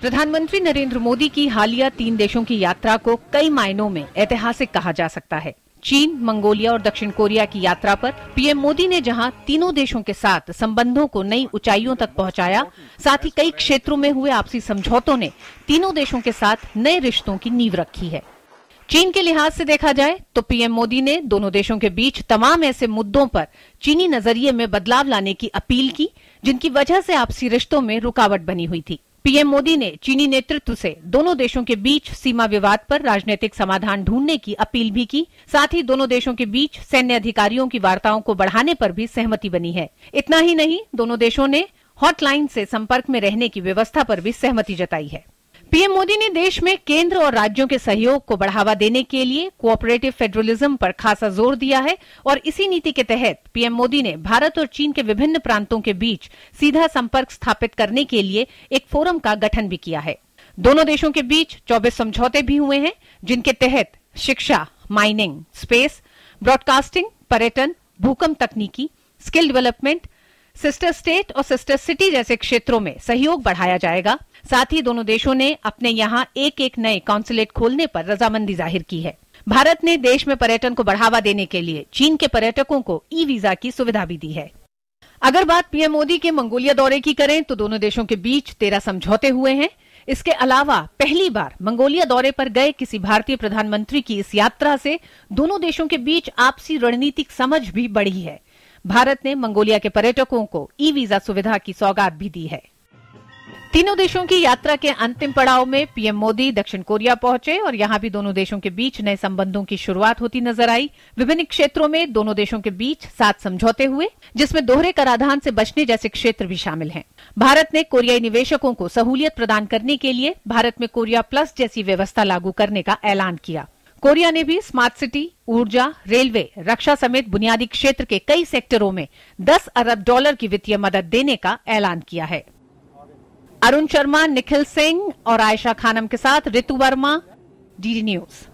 प्रधानमंत्री नरेंद्र मोदी की हालिया 3 देशों की यात्रा को कई मायनों में ऐतिहासिक कहा जा सकता है। चीन, मंगोलिया और दक्षिण कोरिया की यात्रा पर पीएम मोदी ने जहां तीनों देशों के साथ संबंधों को नई ऊंचाइयों तक पहुंचाया, साथ ही कई क्षेत्रों में हुए आपसी समझौतों ने तीनों देशों के साथ नए रिश्तों की नींव रखी है। चीन के लिहाज से देखा जाए तो पीएम मोदी ने दोनों देशों के बीच तमाम ऐसे मुद्दों पर चीनी नजरिए में बदलाव लाने की अपील की, जिनकी वजह से आपसी रिश्तों में रुकावट बनी हुई थी। पीएम मोदी ने चीनी नेतृत्व से दोनों देशों के बीच सीमा विवाद पर राजनीतिक समाधान ढूंढने की अपील भी की। साथ ही दोनों देशों के बीच सैन्य अधिकारियों की वार्ताओं को बढ़ाने पर भी सहमति बनी है। इतना ही नहीं, दोनों देशों ने हॉटलाइन से संपर्क में रहने की व्यवस्था पर भी सहमति जताई है। पीएम मोदी ने देश में केंद्र और राज्यों के सहयोग को बढ़ावा देने के लिए कोऑपरेटिव फेडरलिज्म पर खासा जोर दिया है और इसी नीति के तहत पीएम मोदी ने भारत और चीन के विभिन्न प्रांतों के बीच सीधा संपर्क स्थापित करने के लिए एक फोरम का गठन भी किया है। दोनों देशों के बीच 24 समझौते भी हुए हैं, जिनके तहत शिक्षा, माइनिंग, स्पेस, ब्रॉडकास्टिंग, पर्यटन, भूकंप तकनीकी, स्किल डेवलपमेंट, सिस्टर स्टेट और सिस्टर सिटी जैसे क्षेत्रों में सहयोग बढ़ाया जाएगा। साथ ही दोनों देशों ने अपने यहाँ एक नए कॉन्सुलेट खोलने पर रजामंदी जाहिर की है। भारत ने देश में पर्यटन को बढ़ावा देने के लिए चीन के पर्यटकों को ई वीजा की सुविधा भी दी है। अगर बात पीएम मोदी के मंगोलिया दौरे की करें तो दोनों देशों के बीच 13 समझौते हुए हैं। इसके अलावा पहली बार मंगोलिया दौरे पर गए किसी भारतीय प्रधानमंत्री की इस यात्रा से दोनों देशों के बीच आपसी रणनीतिक समझ भी बढ़ी है। भारत ने मंगोलिया के पर्यटकों को ई वीजा सुविधा की सौगात भी दी है। तीनों देशों की यात्रा के अंतिम पड़ाव में पीएम मोदी दक्षिण कोरिया पहुंचे और यहां भी दोनों देशों के बीच नए संबंधों की शुरुआत होती नजर आई। विभिन्न क्षेत्रों में दोनों देशों के बीच 7 समझौते हुए, जिसमें दोहरे कराधान से बचने जैसे क्षेत्र भी शामिल हैं। भारत ने कोरियाई निवेशकों को सहूलियत प्रदान करने के लिए भारत में कोरिया प्लस जैसी व्यवस्था लागू करने का ऐलान किया। कोरिया ने भी स्मार्ट सिटी, ऊर्जा, रेलवे, रक्षा समेत बुनियादी क्षेत्र के कई सेक्टरों में $10 अरब की वित्तीय मदद देने का ऐलान किया है। अरुण शर्मा, निखिल सिंह और आयशा खानम के साथ ऋतु वर्मा, डीडी न्यूज।